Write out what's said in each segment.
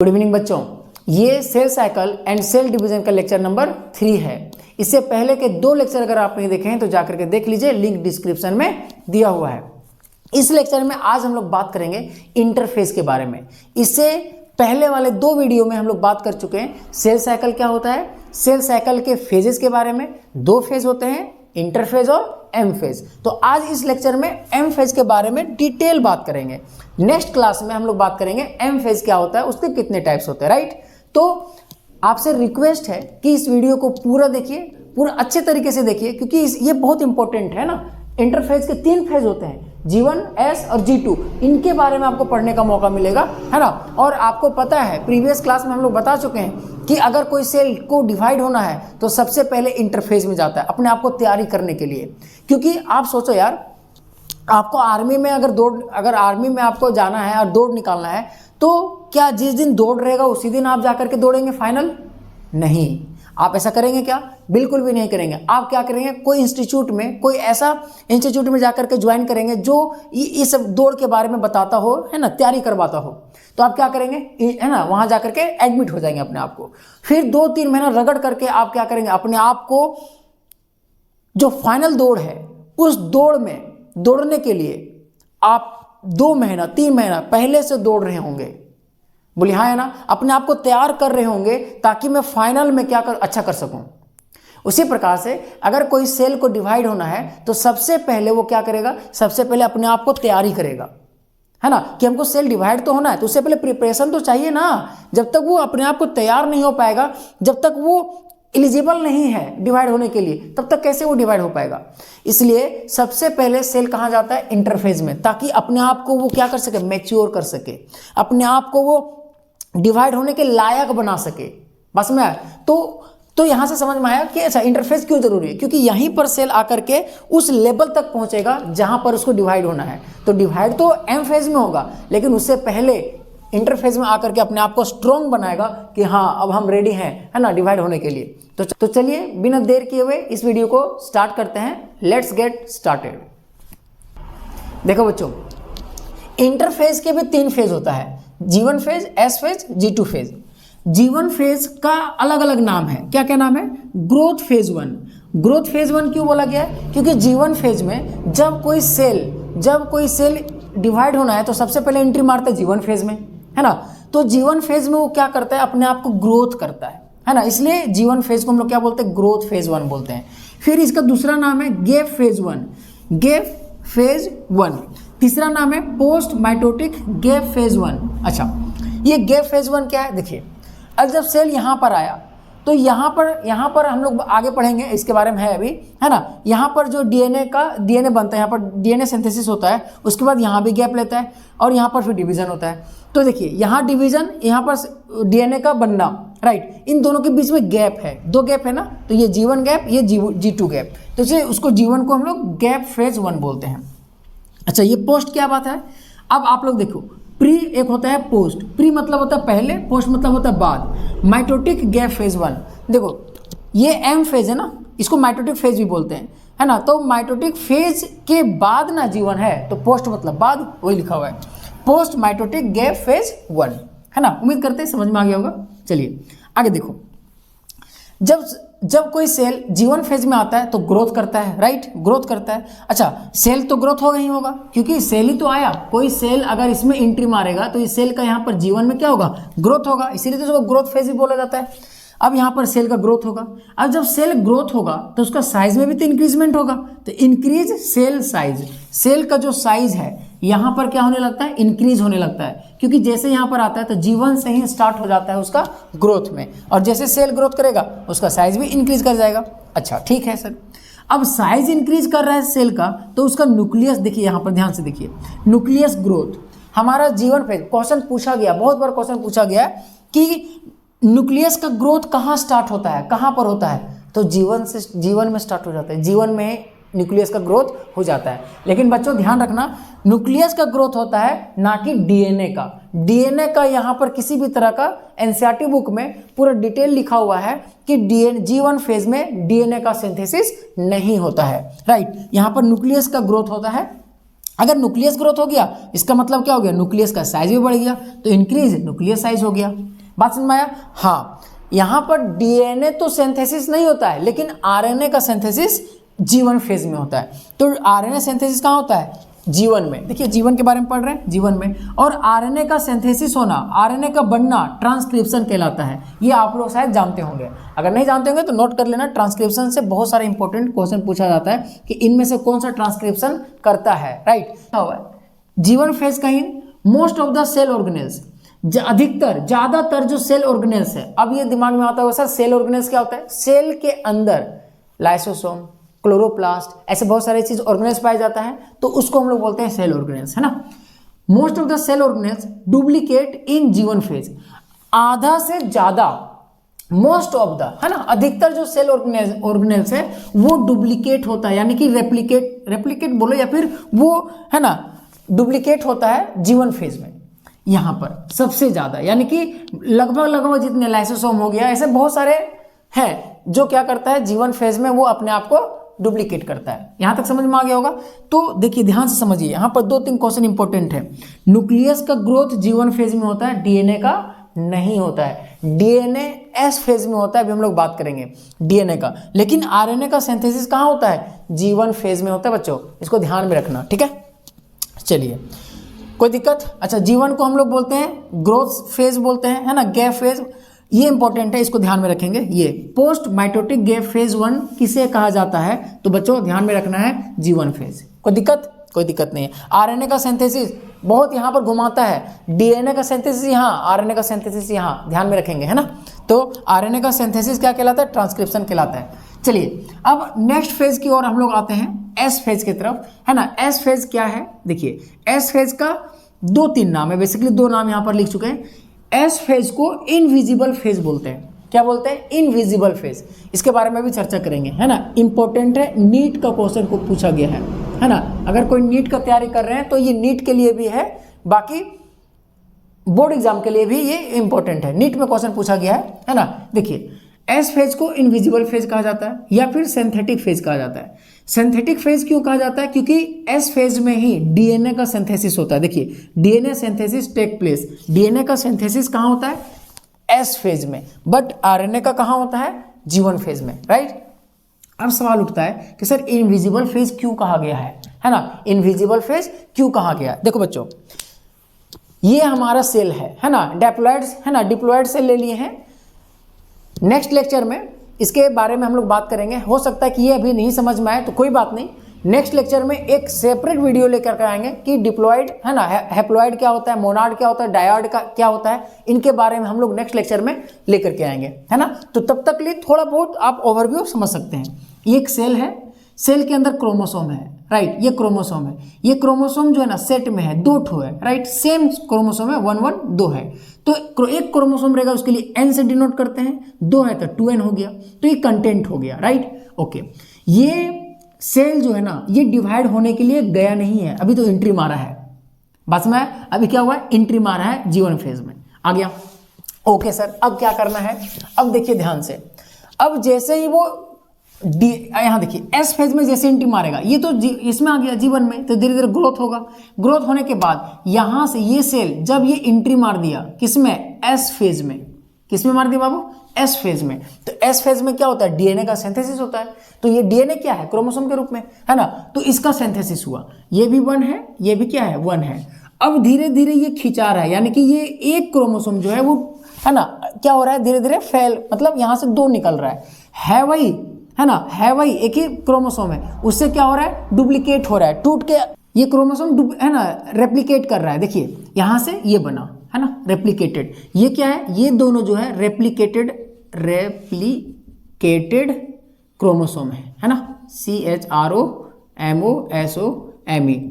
Good evening बच्चों, ये cell cycle and cell division का लेक्चर नंबर 3 है। इससे पहले के 2 लेक्चर अगर आप नहीं देखे हैं तो जाकर के देख लीजिए, लिंक डिस्क्रिप्शन में दिया हुआ है। इस लेक्चर में आज हम लोग बात करेंगे इंटरफेस के बारे में। इससे पहले वाले 2 वीडियो में हम लोग बात कर चुके हैं सेल साइकिल क्या होता है, सेल साइकिल के फेजेस के बारे में। 2 फेज होते हैं, इंटरफेज और एम फेज। तो आज इस लेक्चर में एम फेज के बारे में डिटेल बात करेंगे। नेक्स्ट क्लास में हम लोग बात करेंगे एम फेज क्या होता है, उसके कितने टाइप्स होते हैं, राइट। तो आपसे रिक्वेस्ट है कि इस वीडियो को पूरा देखिए, पूरा अच्छे तरीके से देखिए, क्योंकि ये बहुत इंपॉर्टेंट है ना। इंटरफेज के 3 फेज होते हैं, G1, S और G2। इनके बारे में आपको पढ़ने का मौका मिलेगा, है ना। और आपको पता है प्रीवियस क्लास में हम लोग बता चुके हैं कि अगर कोई सेल को डिवाइड होना है तो सबसे पहले इंटरफेज में जाता है, अपने आप को तैयारी करने के लिए। क्योंकि आप सोचो यार, आपको आर्मी में अगर आर्मी में आपको जाना है और दौड़ निकालना है, तो क्या जिस दिन दौड़ रहेगा उसी दिन आप जाकर के दौड़ेंगे फाइनल? नहीं। आप ऐसा करेंगे क्या? बिल्कुल भी नहीं करेंगे। आप क्या करेंगे, कोई इंस्टीट्यूट में, कोई ऐसा इंस्टीट्यूट में जाकर के ज्वाइन करेंगे जो इस दौड़ के बारे में बताता हो, है ना, तैयारी करवाता हो। तो आप क्या करेंगे, है ना, वहां जाकर के एडमिट हो जाएंगे अपने आप को। फिर 2-3 महीना रगड़ करके आप क्या करेंगे, अपने आप को जो फाइनल दौड़ है उस दौड़ में दौड़ने के लिए आप 2 महीना 3 महीना पहले से दौड़ रहे होंगे। बोलिए हाँ है ना, अपने आप को तैयार कर रहे होंगे ताकि मैं फाइनल में अच्छा कर सकूं। उसी प्रकार से अगर कोई सेल को डिवाइड होना है तो सबसे पहले वो क्या करेगा, सबसे पहले अपने आप को तैयारी करेगा, है ना, कि हमको सेल डिवाइड तो होना है, तो उससे पहले प्रिपरेशन तो चाहिए ना। जब तक वो अपने आप को तैयार नहीं हो पाएगा, जब तक वो एलिजिबल नहीं है डिवाइड होने के लिए, तब तक कैसे वो डिवाइड हो पाएगा। इसलिए सबसे पहले सेल कहाँ जाता है, इंटरफेज में, ताकि अपने आप को वो क्या कर सके, मैच्योर कर सके, अपने आप को वो डिवाइड होने के लायक बना सके। बस में तो यहां से समझ में आया कि अच्छा इंटरफेस क्यों जरूरी है, क्योंकि यहीं पर सेल आकर के उस लेवल तक पहुंचेगा जहां पर उसको डिवाइड होना है। तो डिवाइड तो एम फेज में होगा, लेकिन उससे पहले इंटरफेज में आकर के अपने आप को स्ट्रॉन्ग बनाएगा कि हाँ अब हम रेडी हैं, है ना, डिवाइड होने के लिए। तो चलिए बिना देर किए हुए इस वीडियो को स्टार्ट करते हैं। Let's get started. देखो बच्चों, इंटरफेज के भी 3 फेज होता है, G1 phase, S phase, G2 phase. G1 phase का अलग अलग नाम है। क्या क्या नाम है? Growth phase 1। ग्रोथ फेज 1 क्यों बोला गया है? क्योंकि G1 फेज में जब कोई सेल डिवाइड होना है तो सबसे पहले एंट्री मारता है G1 फेज में, है ना। तो G1 फेज में वो क्या करता है, अपने आप को ग्रोथ करता है ना। इसलिए G1 फेज को हम लोग क्या बोलते हैं, ग्रोथ फेज 1 बोलते हैं। फिर इसका दूसरा नाम है गैप फेज 1, गैप फेज 1। तीसरा नाम है पोस्ट माइटोटिक गैप फेज 1। अच्छा, ये गैप फेज 1 क्या है? देखिए, अब जब सेल यहाँ पर आया तो यहाँ पर हम लोग आगे पढ़ेंगे, इसके बारे में है अभी, है ना। यहाँ पर जो डीएनए बनता है, यहाँ पर डीएनए सिंथेसिस होता है, उसके बाद यहाँ भी गैप लेता है और यहाँ पर फिर डिवीजन होता है। तो देखिए, यहाँ डिवीजन, यहाँ पर डीएनए का बनना, राइट। इन दोनों के बीच में गैप है, 2 गैप है ना। तो ये G1 गैप, ये G2 गैप। तो इसलिए उसको G1 को हम लोग गैप फेज 1 बोलते हैं। अच्छा, ये पोस्ट क्या बात है? अब आप लोग देखो, प्री एक होता है पोस्ट। प्री मतलब होता है पहले, पोस्ट मतलब होता है बाद। माइटोटिक गैप फेज 1, देखो ये एम फेज है ना, इसको माइटोटिक फेज भी बोलते हैं, है ना। तो माइटोटिक फेज के बाद ना G1 है, तो पोस्ट मतलब बाद, वही लिखा हुआ है, पोस्ट माइटोटिक गैप फेज 1, है ना। उम्मीद करते हैं समझ में आ गया होगा। चलिए आगे देखो, जब कोई सेल G1 फेज में आता है तो ग्रोथ करता है, राइट, ग्रोथ करता है। अच्छा, सेल तो ग्रोथ होगा ही होगा, क्योंकि सेल ही तो आया। कोई सेल अगर इसमें एंट्री मारेगा तो इस सेल का यहाँ पर G1 में क्या होगा, ग्रोथ होगा, इसीलिए तो इसको ग्रोथ फेज भी बोला जाता है। अब यहाँ पर सेल का ग्रोथ होगा। अब जब सेल ग्रोथ होगा तो उसका साइज में भी तो इंक्रीजमेंट होगा। तो इंक्रीज सेल साइज, सेल का जो साइज है यहाँ पर क्या होने लगता है, इंक्रीज होने लगता है, क्योंकि जैसे यहाँ पर आता है तो G1 से ही स्टार्ट हो जाता है उसका ग्रोथ में, और जैसे सेल ग्रोथ करेगा उसका साइज भी इंक्रीज कर जाएगा। अच्छा ठीक है सर, अब साइज इंक्रीज कर रहा है सेल का, तो उसका न्यूक्लियस देखिए, यहाँ पर ध्यान से देखिए, न्यूक्लियस ग्रोथ। हमारा G1 फेज क्वेश्चन पूछा गया, बहुत बार क्वेश्चन पूछा गया कि न्यूक्लियस का ग्रोथ कहाँ स्टार्ट होता है, कहाँ पर होता है? तो G1 में स्टार्ट हो जाता है, G1 में न्यूक्लियस का ग्रोथ हो जाता है। लेकिन बच्चों ध्यान रखना, न्यूक्लियस का ग्रोथ होता है ना कि डीएनए का। डीएनए का यहाँ पर किसी भी तरह का एनसीईआरटी बुक में पूरा डिटेल लिखा हुआ है कि G1 फेज में डीएनए का सिंथेसिस नहीं होता है, राइट। यहाँ पर न्यूक्लियस का ग्रोथ होता है। अगर न्यूक्लियस ग्रोथ हो गया इसका मतलब क्या हो गया, न्यूक्लियस का साइज भी बढ़ गया, तो इंक्रीज न्यूक्लियस साइज हो गया। बात समझ में आया? हाँ, यहाँ पर डीएनए तो सिंथेसिस नहीं होता है, लेकिन आरएनए का सिंथेसिस जीवन फेज में होता है। तो आरएनए सिंथेसिस कहाँ होता है? जीवन में। देखिए जीवन के बारे में पढ़ रहे हैं, जीवन में। और आरएनए का सिंथेसिस होना, आरएनए का बनना ट्रांसक्रिप्शन कहलाता है। ये आप लोग शायद जानते होंगे, अगर नहीं जानते होंगे तो नोट कर लेना। ट्रांसक्रिप्शन से बहुत सारे इंपॉर्टेंट क्वेश्चन पूछा जाता है कि इनमें से कौन सा ट्रांसक्रिप्शन करता है, राइट। जीवन फेज का ही most of the cell organelles, अधिकतर ज्यादातर जो सेल ऑर्गेनेल्स है। अब ये दिमाग में आता होगा सर सेल ऑर्गेनेल्स क्या होता है? सेल के अंदर लाइसोसोम, क्लोरोप्लास्ट, ऐसे बहुत सारे चीज ऑर्गेनेल्स पाया जाता है, तो उसको हम लोग बोलते हैं सेल ऑर्गेनेल्स, है ना। Most of the cell organelles duplicate in G one phase. आधा से ज्यादा, मोस्ट ऑफ द, है ना, अधिकतर जो सेल ऑर्गेनेल्स है वो डुप्लीकेट होता है, यानी कि रेप्लिकेट बोलो या फिर वो, है ना, डुप्लीकेट होता है जीवन फेज में। यहाँ पर सबसे ज्यादा, यानी कि लगभग जितने लाइसोसोम हो गया, ऐसे बहुत सारे हैं जो क्या करता है जीवन फेज में वो अपने आप को डुप्लीकेट करता है। यहां तक समझ में आ गया होगा। तो देखिए ध्यान से समझिए, यहां पर 2-3 क्वेश्चन इंपॉर्टेंट है। न्यूक्लियस का ग्रोथ जीवन फेज में होता है, डीएनए का नहीं होता है। डीएनए एस फेज में होता है, अभी हम लोग बात करेंगे डीएनए का। लेकिन आरएनए का सिंथेसिस कहां होता है? जीवन फेज में होता है बच्चों, इसको ध्यान में रखना, ठीक है। चलिए, कोई दिक्कत? अच्छा, जीवन को हम लोग बोलते हैं ग्रोथ फेज बोलते हैं, है ना, गैप फेज। ये इंपॉर्टेंट है, इसको ध्यान में रखेंगे। ये पोस्ट माइटोटिक गैप फेज 1 किसे कहा जाता है? तो बच्चों ध्यान में रखना है जीवन फेज। कोई दिक्कत? कोई दिक्कत नहीं है। आरएनए का सिंथेसिस बहुत यहाँ पर घुमाता है, डीएनए का सिंथेसिस यहाँ, आरएनए का सिंथेसिस यहाँ, ध्यान में रखेंगे, है ना। तो आरएनए का सिंथेसिस क्या कहलाता है? ट्रांसक्रिप्शन कहलाता है। चलिए अब नेक्स्ट फेज की ओर हम लोग आते हैं, एस फेज की तरफ, है ना। एस फेज क्या है? देखिए एस फेज का 2-3 नाम है, बेसिकली 2 नाम यहाँ पर लिख चुके हैं। एस फेज को इनविजिबल फेज बोलते हैं। क्या बोलते हैं? Invisible phase. इसके बारे में भी चर्चा करेंगे, है ना। इंपॉर्टेंट है, नीट का क्वेश्चन को पूछा गया है ना। अगर कोई नीट का तैयारी कर रहे हैं तो ये नीट के लिए भी है, बाकी बोर्ड एग्जाम के लिए भी ये इंपॉर्टेंट है। नीट में क्वेश्चन पूछा गया है ना। देखिए एस फेज को इनविजिबल फेज कहा जाता है या फिर सिंथेटिक फेज कहा जाता है। सिंथेटिक फेज क्यों कहा जाता है? क्योंकि एस फेज में ही डीएनए का सिंथेसिस होता है। देखिए DNA synthesis take place, DNA का सिंथेसिस कहाँ होता है? एस फेज में। बट आरएनए का कहाँ होता है? जीवन फेज में, राइट। अब सवाल उठता है कि सर इनविजिबल फेज क्यों कहा गया है ना। इनविजिबल फेज क्यों कहा गया? देखो बच्चों, ये हमारा सेल है ना, डिप्लॉयड्स, है ना, डिप्लॉयड सेल ले लिए हैं। नेक्स्ट लेक्चर में इसके बारे में हम लोग बात करेंगे। हो सकता है कि ये अभी नहीं समझ में आए तो कोई बात नहीं, नेक्स्ट लेक्चर में एक सेपरेट वीडियो लेकर के आएंगे कि डिप्लॉयड, है ना, हैप्लॉयड क्या होता है, मोनाड क्या होता है, डायॉड का क्या होता है, इनके बारे में हम लोग नेक्स्ट लेक्चर में लेकर के आएंगे, है ना। तो तब तक लिए थोड़ा बहुत आप ओवरव्यू समझ सकते हैं। ये एक सेल है, सेल के अंदर क्रोमोसोम है, राइट। ये क्रोमोसोम है, ये क्रोमोसोम जो है ना सेट में है, 2 ठो है, राइट। सेम क्रोमोसोम है, 1 2 है। तो एक क्रोमोसोम रहेगा उसके लिए n से डिनोट करते हैं, 2 है तो 2n हो गया, तो ये कंटेंट हो गया, राइट। ओके, ये सेल जो है ना ये डिवाइड होने के लिए गया नहीं है, अभी तो एंट्री मारा है। बस में अभी क्या हुआ है? एंट्री मारा है जीवन फेज में, आ गया। ओके सर, अब क्या करना है? अब देखिए ध्यान से, अब जैसे ही वो यहाँ देखिए एस फेज में जैसे एंट्री मारेगा, ये तो इसमें आ गया जीवन में, तो धीरे धीरे ग्रोथ होगा। ग्रोथ होने के बाद यहाँ से ये सेल जब ये एंट्री मार दिया किसमें? एस फेज में। किसमें मार दिया बाबू? एस फेज में। तो एस फेज में क्या होता है? डीएनए का सिंथेसिस होता है। तो ये डीएनए क्या है? क्रोमोसोम के रूप में, है ना। तो इसका सिंथेसिस हुआ, ये भी 1 है, ये भी क्या है? 1 है। अब धीरे धीरे ये खिंचा रहा है, यानी कि ये एक क्रोमोसोम जो है वो, है ना, क्या हो रहा है? धीरे धीरे फैल, मतलब यहाँ से 2 निकल रहा है वही, है ना, है वही, एक ही क्रोमोसोम है, उससे क्या हो रहा है? डुप्लीकेट हो रहा है, टूट के ये क्रोमोसोम, है ना, रेप्लिकेट कर रहा है। देखिए यहाँ से ये बना, है ना, रेप्लिकेटेड। ये क्या है? ये दोनों जो है रेप्लिकेटेड क्रोमोसोम है ना। CHROMOSOME,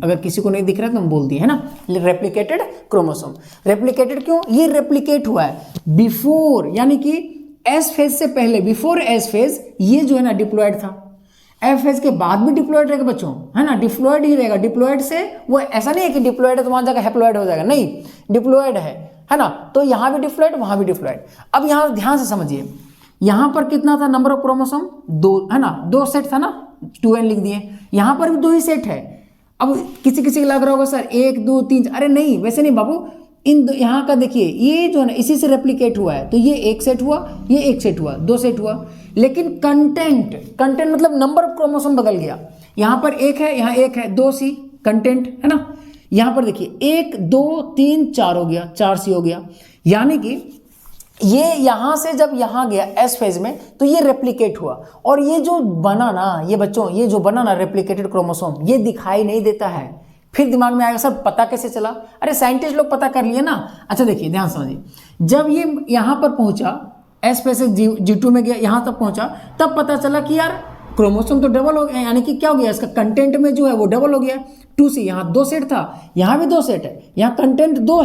अगर किसी को नहीं दिख रहा है तो हम बोल दिए, है ना, रेप्लिकेटेड क्रोमोसोम। रेप्लिकेटेड क्यों? ये रेप्लिकेट हुआ है बिफोर, यानी कि एस फेज से पहले, बिफोर एस फेज ये जो है ना डिप्लॉयड था। एफ फेज के बाद भी डिप्लॉयड रहेगा बच्चों, है ना, डिप्लॉयड ही रहेगा। डिप्लॉयड से वो ऐसा नहीं है कि डिप्लॉयड है तो वहां जाकर हैप्लॉयड हो जाएगा, नहीं, डिप्लॉयड है ना। तो यहां भी डिप्लॉयड, वहां भी डिप्लॉयड। अब यहां ध्यान से समझिए, यहां पर कितना था नंबर ऑफ क्रोमोसोम? 2, है ना, 2 सेट था ना, 2n लिख दिए। यहां पर भी 2 ही सेट है। अब किसी किसी को लग रहा होगा सर 1 2 3, अरे नहीं वैसे नहीं बाबू, यहाँ का देखिए ये जो है ना इसी से रेप्लिकेट हुआ है, तो ये एक सेट हुआ, ये एक सेट हुआ, 2 सेट हुआ, लेकिन कंटेंट मतलब नंबर ऑफ क्रोमोसोम बदल गया। यहाँ पर 1 है, यहाँ 1 है, 2C कंटेंट है ना। यहाँ पर देखिए 1 2 3 4 हो गया, 4C हो गया, यानी कि ये यहाँ से जब यहाँ गया एस फेज में तो ये रेप्लिकेट हुआ, और ये जो बना ना, ये बच्चों ये जो बना ना रेप्लिकेटेड क्रोमोसोम, ये दिखाई नहीं देता है। फिर दिमाग में आएगा सर पता कैसे चला, अरे साइंटिस्ट लोग पता कर लिए ना। अच्छा देखिए ध्यान समझिए, जब ये यहाँ पर पहुँचा एस फेज से G2 में गया, यहाँ तक पहुँचा, तब पता चला कि यार क्रोमोसोम तो डबल हो गया, यानी कि क्या हो गया, इसका कंटेंट में जो है वो डबल हो गया। 2C यहाँ 2 सेट था, यहाँ भी 2 सेट है, यहाँ कंटेंट 2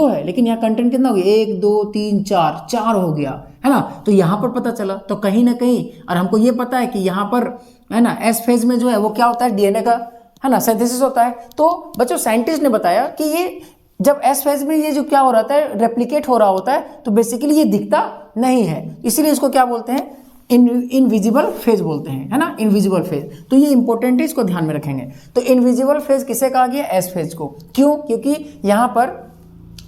है, लेकिन यहाँ कंटेंट कितना हो गया, 1 2 3 4 हो गया, है ना। तो यहाँ पर पता चला, तो कहीं ना कहीं, और हमको ये पता है कि यहाँ पर है ना एस फेज में जो है वो क्या होता है, डीएनए का है ना सिंथेसिस होता है। तो बच्चों साइंटिस्ट ने बताया कि ये जब एस फेज में ये जो क्या हो रहा है, रेप्लिकेट हो रहा होता है, तो बेसिकली ये दिखता नहीं है, इसीलिए इसको क्या बोलते हैं, इनविजिबल फेज बोलते हैं, है ना, इनविजिबल फेज। तो ये इंपॉर्टेंट है, इसको ध्यान में रखेंगे। तो इनविजिबल फेज किसे कहा गया, एस फेज को। क्यों, क्योंकि यहाँ पर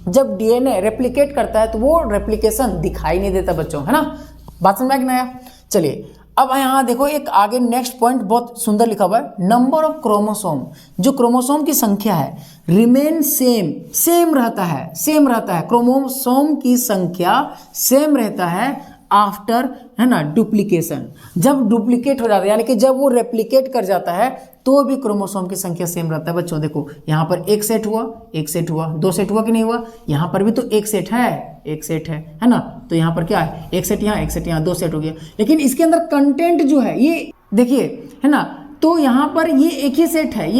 जब डीएनए रेप्लिकेट करता है तो वो रेप्लिकेशन दिखाई नहीं देता बच्चों, है ना। बात समझ में आया। चलिए अब यहाँ देखो एक आगे नेक्स्ट पॉइंट बहुत सुंदर लिखा हुआ है, नंबर ऑफ क्रोमोसोम, जो क्रोमोसोम की संख्या है रिमेन सेम रहता है, क्रोमोसोम की संख्या सेम रहता है आफ्टर, है ना, डुप्लीकेशन। जब डुप्लीकेट हो जाता है, यानी कि जब वो रेप्लिकेट कर जाता है तो भी क्रोमोसोम की संख्या सेम रहता है बच्चों। देखो यहाँ पर 1 सेट हुआ, 1 सेट हुआ, 2 सेट हुआ कि नहीं हुआ, यहाँ पर भी तो 1 सेट है ना। तो यहाँ पर क्या है, 1 सेट यहाँ, 1 सेट यहाँ, 2 सेट हो गया, लेकिन इसके अंदर कंटेंट जो है ये देखिए, है ना। तो यहाँ पर ये एक ही सेट है,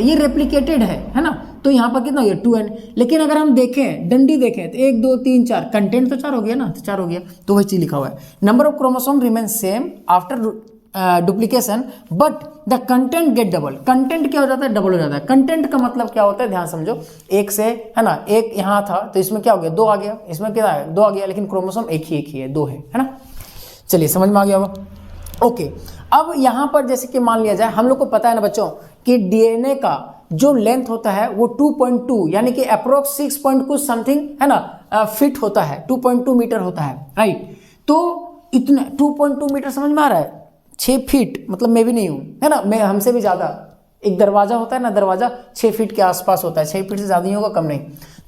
ये रेप्लिकेटेड है ना। तो यहाँ पर कितना हो गया, 2n। लेकिन अगर हम देखें, डंडी देखें, तो 1 2 3 4, कंटेंट तो 4 हो गया ना, तो 4 हो गया। तो वही चीज लिखा हुआ है, number of chromosome remain same after duplication but the content get double. Content क्या हो जाता है, डबल हो जाता है। कंटेंट का मतलब क्या होता है, ध्यान समझो, 1 से, है ना, 1 यहाँ था तो इसमें क्या हो गया, 2 आ गया, इसमें क्या है, 2 आ गया, लेकिन क्रोमोसोम एक ही है, 2 है ना। चलिए समझ में आ गया होगा। ओके, अब यहाँ पर जैसे कि मान लिया जाए, हम लोग को पता है ना बच्चों कि डीएनए का जो लेंथ होता है वो 2.2 यानी कि अप्रोक्स 6 पॉइंट कुछ समथिंग, है ना, फिट होता है, 2.2 मीटर होता है, राइट। तो इतना 2.2 मीटर समझ में आ रहा है, 6 फीट मतलब मैं भी नहीं हूँ, है ना, मैं हमसे भी ज़्यादा। एक दरवाजा होता है ना, दरवाजा 6 फीट के आसपास होता है, 6 फीट से ज़्यादा नहीं होगा, कम नहीं।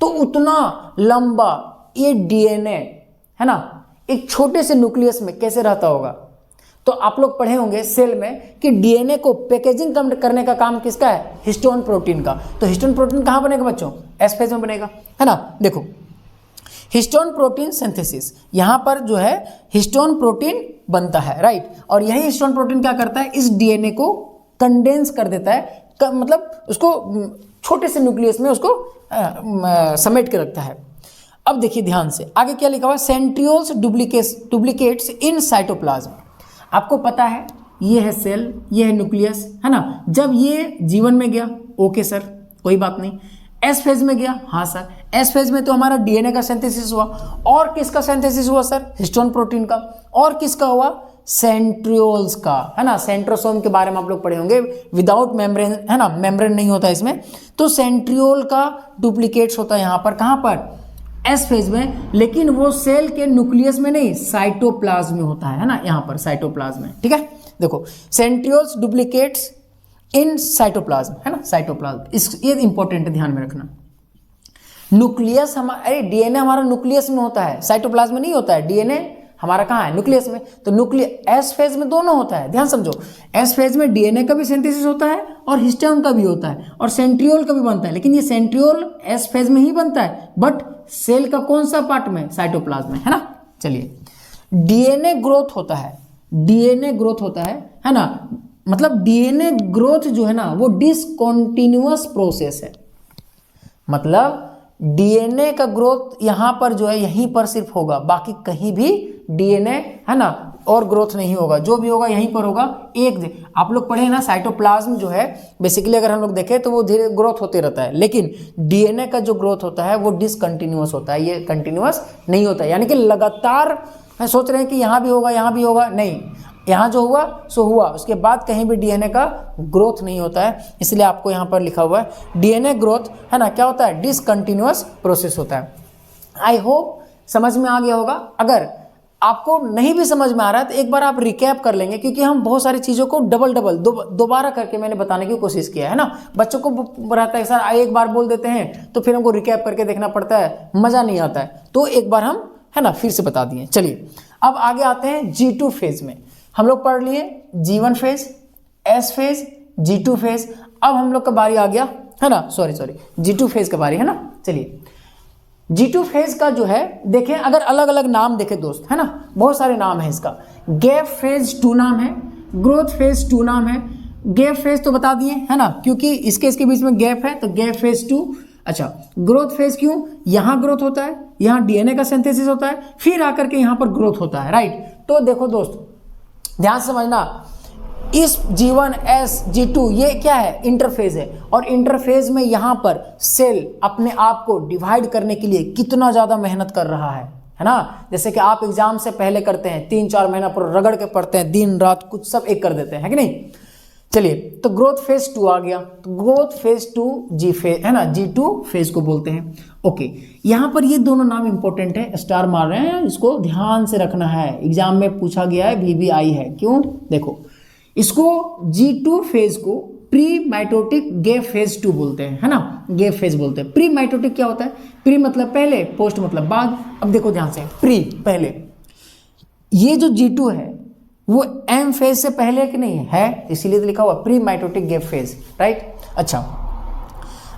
तो उतना लंबा ये डीएनए, है ना, एक छोटे से न्यूक्लियस में कैसे रहता होगा। तो आप लोग पढ़े होंगे सेल में कि डीएनए को पैकेजिंग करने का काम किसका है, हिस्टोन प्रोटीन का। तो हिस्टोन प्रोटीन कहाँ बनेगा बच्चों, एस फेज में बनेगा, है ना। देखो हिस्टोन प्रोटीन सिंथेसिस, यहाँ पर जो है हिस्टोन प्रोटीन बनता है, राइट। और यही हिस्टोन प्रोटीन क्या करता है, इस डीएनए को कंडेंस कर देता है, मतलब उसको छोटे से न्यूक्लियस में उसको समेट के रखता है। अब देखिए ध्यान से आगे क्या लिखा हुआ है, सेंट्रियोल्स डुप्लीकेट्स इन साइटोप्लाज्म। आपको पता है ये है सेल, ये है न्यूक्लियस, है ना। जब ये जीवन में गया, ओके सर कोई बात नहीं। एस फेज में गया, हाँ सर, एस फेज में तो हमारा डीएनए का सिंथेसिस हुआ। और किसका सिंथेसिस हुआ सर, हिस्टोन प्रोटीन का। और किसका हुआ, सेंट्रियोल्स का, है ना। सेंट्रोसोम के बारे में आप लोग पढ़े होंगे, विदाउट मेम्ब्रेन, है ना, मेम्ब्रेन नहीं होता इसमें। तो सेंट्रियोल का डुप्लीकेट्स होता है यहाँ पर, कहाँ पर, एस फेज में, लेकिन वो सेल के न्यूक्लियस में नहीं, साइटोप्लाज्म में होता है ना, यहाँ पर साइटोप्लाज्म में, ठीक है। देखो सेंट्रियोल्स डुप्लीकेट्स इन साइटोप्लाज्म, है ना, साइटोप्लाज्म, ये इंपॉर्टेंट है, ध्यान में रखना। न्यूक्लियस अरे डीएनए हमारा न्यूक्लियस में होता है, साइटोप्लाज्म में नहीं होता है। डीएनए हमारा कहाँ है, न्यूक्लियस में। तो एस फेज में दोनों होता है, ध्यान समझो। एस फेज में डीएनए का भी सिंथेसिस होता है और हिस्टोन का भी होता है और सेंट्रियोल का भी बनता है, लेकिन ये सेंट्रियोल एस फेज में ही बनता है, बट सेल का कौन सा पार्ट में, साइटोप्लाज्म में, है ना। चलिए डीएनए ग्रोथ होता है, है ना। मतलब डीएनए ग्रोथ जो है ना वो डिसकंटिन्यूअस प्रोसेस है। मतलब डीएनए का ग्रोथ यहाँ पर जो है यहीं पर सिर्फ होगा, बाकी कहीं भी डीएनए, है ना, और ग्रोथ नहीं होगा। जो भी होगा यहीं पर होगा। आप लोग पढ़े ना, साइटोप्लाज्म जो है बेसिकली अगर हम लोग देखें तो वो धीरे ग्रोथ होते रहता है, लेकिन डीएनए का जो ग्रोथ होता है वो डिसकंटिन्यूअस होता है, ये कंटिन्यूअस नहीं होता है। यानी कि लगातार सोच रहे हैं कि यहाँ भी होगा, नहीं, यहाँ जो हुआ सो हुआ, उसके बाद कहीं भी डीएनए का ग्रोथ नहीं होता है, इसलिए आपको यहाँ पर लिखा हुआ है डीएनए ग्रोथ, है ना, क्या होता है, डिसकंटिन्यूअस प्रोसेस होता है। आई होप समझ में आ गया होगा। अगर आपको नहीं भी समझ में आ रहा है तो एक बार आप रिकैप कर लेंगे, क्योंकि हम बहुत सारी चीज़ों को दोबारा करके मैंने बताने की कोशिश किया है ना। बच्चों को रहता है सर एक बार बोल देते हैं तो फिर हमको रिकैप करके देखना पड़ता है, मज़ा नहीं आता है, तो एक बार हम, है ना, फिर से बता दिए। चलिए अब आगे आते हैं G2 फेज में। हम लोग पढ़ लिए G1 phase, S phase, G2 phase. अब हम लोग का बारी आ गया, है ना, सॉरी G2 फेज का बारी, है ना। चलिए G2 फेज का जो है देखें, अगर अलग अलग नाम देखें दोस्त, है ना, बहुत सारे नाम है इसका। गैप फेज 2 नाम है, ग्रोथ फेज 2 नाम है। गैप फेज तो बता दिए, है ना, क्योंकि इसके बीच में गैप है तो गैप फेज 2। अच्छा, ग्रोथ फेज क्यों, यहाँ ग्रोथ होता है, यहाँ डीएनए का सिंथेसिस होता है, फिर आकर के यहाँ पर ग्रोथ होता है, राइट। तो देखो दोस्त ध्यान से समझना, इस G1, S, G2 ये क्या है, इंटरफेज है, और इंटरफेज में यहाँ पर सेल अपने आप को डिवाइड करने के लिए कितना ज़्यादा मेहनत कर रहा है ना। जैसे कि आप एग्जाम से पहले करते हैं, 3-4 महीना पर रगड़ के पढ़ते हैं, दिन रात कुछ सब एक कर देते हैं, है कि नहीं। चलिए तो ग्रोथ फेज 2 आ गया, तो ग्रोथ फेज 2 G फेज, है ना, G2 फेज को बोलते हैं। ओके, यहाँ पर ये दोनों नाम इंपॉर्टेंट है, स्टार मार रहे हैं, इसको ध्यान से रखना है, एग्जाम में पूछा गया है, VBI है। क्यों, देखो इसको G2 फेज को प्री माइटोटिक गैप फेज 2 बोलते हैं, है ना, गैप फेज बोलते हैं। प्री माइटोटिक क्या होता है, प्री मतलब पहले, पोस्ट मतलब बाद। अब देखो ध्यान से, प्री पहले, ये जो G2 है वो M फेज से पहले कि नहीं है, इसीलिए तो लिखा हुआ pre mitotic gap phase, right. अच्छा,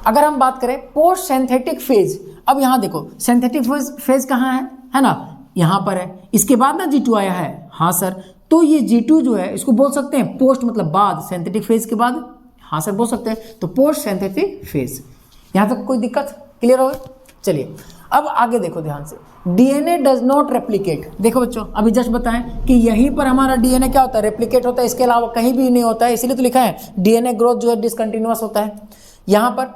अगर हम बात करें पोस्ट सिंथेटिक फेज, अब यहाँ देखो सिंथेटिक फेज कहाँ है ना, यहाँ पर है, इसके बाद ना G2 आया है, हाँ सर। तो ये G2 जो है इसको बोल सकते हैं पोस्ट मतलब बाद, सिंथेटिक फेज के बाद, हाँ सर बोल सकते हैं, तो पोस्ट सिंथेटिक फेज। यहाँ तक कोई दिक्कत, क्लियर हो। चलिए अब आगे देखो ध्यान से, डीएनए डज नॉट रेप्लिकेट। देखो बच्चों अभी जस्ट बताएं कि यहीं पर हमारा डीएनए क्या होता है, रेप्लिकेट होता है, इसके अलावा कहीं भी नहीं होता है, इसीलिए तो लिखा है डीएनए ग्रोथ जो है डिसकंटिन्यूअस होता है। यहाँ पर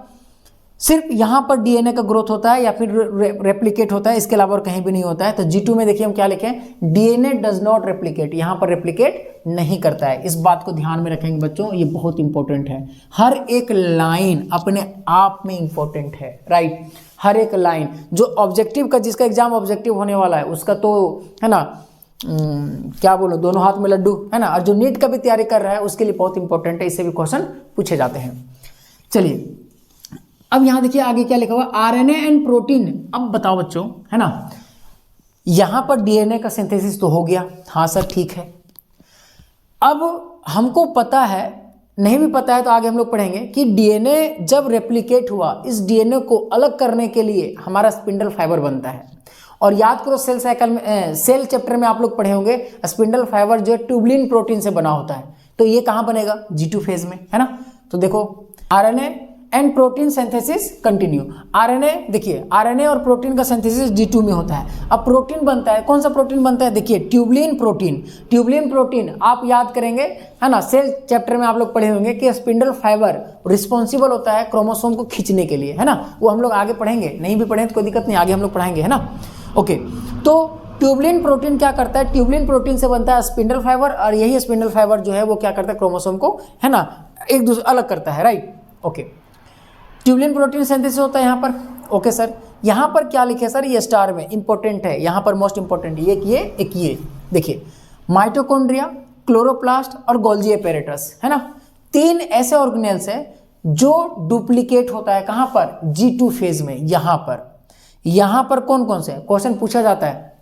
सिर्फ यहाँ पर डीएनए का ग्रोथ होता है या फिर रेप्लिकेट होता है, इसके अलावा और कहीं भी नहीं होता है। तो G2 में देखिए हम क्या लिखें, डीएनए डज नॉट रेप्लिकेट, यहाँ पर रेप्लिकेट नहीं करता है। इस बात को ध्यान में रखेंगे बच्चों, ये बहुत इंपॉर्टेंट है, हर एक लाइन अपने आप में इंपॉर्टेंट है, राइट। हर एक लाइन जो ऑब्जेक्टिव का, जिसका एग्जाम ऑब्जेक्टिव होने वाला है उसका तो, है ना, क्या बोलो, दोनों हाथ में लड्डू, है ना। और जो नीट का भी तैयारी कर रहा है उसके लिए बहुत इंपॉर्टेंट है, इससे भी क्वेश्चन पूछे जाते हैं। चलिए अब यहाँ देखिए आगे क्या लिखा हुआ, आरएनए एंड प्रोटीन। अब बताओ बच्चों, है ना, यहाँ पर डीएनए का सिंथेसिस तो हो गया, हाँ सर ठीक है। अब हमको पता है, नहीं भी पता है तो आगे हम लोग पढ़ेंगे कि डीएनए जब रेप्लिकेट हुआ, इस डीएनए को अलग करने के लिए हमारा स्पिंडल फाइबर बनता है। और याद करो सेल साइकिल में, सेल चैप्टर में आप लोग पढ़े होंगे, स्पिंडल फाइबर जो है ट्यूबलिन प्रोटीन से बना होता है। तो ये कहाँ बनेगा, G2 फेज में, है ना। तो देखो RNA and protein synthesis continue. RNA देखिए, आरएनए और प्रोटीन का सिंथेसिस G2 में होता है। अब प्रोटीन बनता है, कौन सा प्रोटीन बनता है, देखिए ट्यूबलिन प्रोटीन। ट्यूबलिन प्रोटीन आप याद करेंगे, है ना, सेल चैप्टर में आप लोग पढ़े होंगे कि स्पिंडल फाइबर रिस्पॉन्सिबल होता है क्रोमोसोम को खींचने के लिए, है ना। वो हम लोग आगे पढ़ेंगे, नहीं भी पढ़ें तो कोई दिक्कत नहीं, आगे हम लोग पढ़ाएंगे, है ना। ओके, तो ट्यूबलिन प्रोटीन क्या करता है, ट्यूबलिन प्रोटीन से बनता है स्पिंडल फाइबर, और यही स्पिंडल फाइबर जो है वो क्या करता है, क्रोमोसोम को, है ना, एक दूसरे अलग करता है, right. Okay, tubulin protein synthesis होता है यहाँ पर। ओके सर, यहाँ पर क्या लिखे सर, ये स्टार में इंपॉर्टेंट है, यहाँ पर मोस्ट इंपॉर्टेंट एक ये देखिए, माइटोकॉन्ड्रिया, क्लोरोप्लास्ट और गोल्जी एपेरेटस, है ना। 3 ऐसे ऑर्गेनेल्स है जो डुप्लीकेट होता है, कहाँ पर, G2 फेज में। यहाँ पर कौन कौन से, क्वेश्चन पूछा जाता है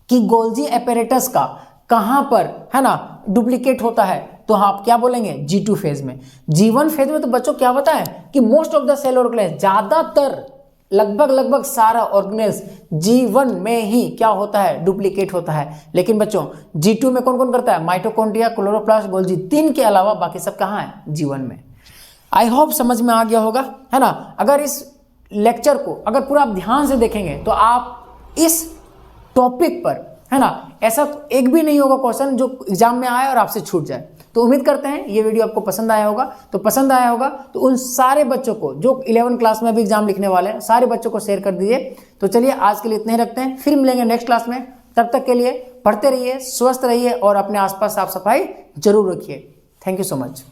कि गोल्जी एपेरेटस का कहाँ पर, है ना, डुप्लीकेट होता है, तो आप क्या बोलेंगे, G2 फेज में। G1 फेज में तो बच्चों क्या होता है कि most of the cell organelles, ज्यादातर लगभग सारा ऑर्गेनेल्स G1 में ही क्या होता है, डुप्लीकेट होता है। लेकिन बच्चों G2 में कौन कौन करता है, माइटोकॉन्ड्रिया, क्लोरोप्लास्ट, गोल्जी, 3 के अलावा बाकी सब कहाँ है, G1 में। आई होप समझ में आ गया होगा, है ना। अगर इस लेक्चर को अगर पूरा आप ध्यान से देखेंगे तो आप इस टॉपिक पर, है ना, ऐसा एक भी नहीं होगा क्वेश्चन जो एग्जाम में आए और आपसे छूट जाए। तो उम्मीद करते हैं ये वीडियो आपको पसंद आया होगा। तो पसंद आया होगा तो उन सारे बच्चों को जो 11 क्लास में भी एग्जाम लिखने वाले हैं, सारे बच्चों को शेयर कर दीजिए। तो चलिए आज के लिए इतने ही रखते हैं, फिर मिलेंगे नेक्स्ट क्लास में। तब तक के लिए पढ़ते रहिए, स्वस्थ रहिए और अपने आसपास साफ सफाई जरूर रखिए। Thank you so much.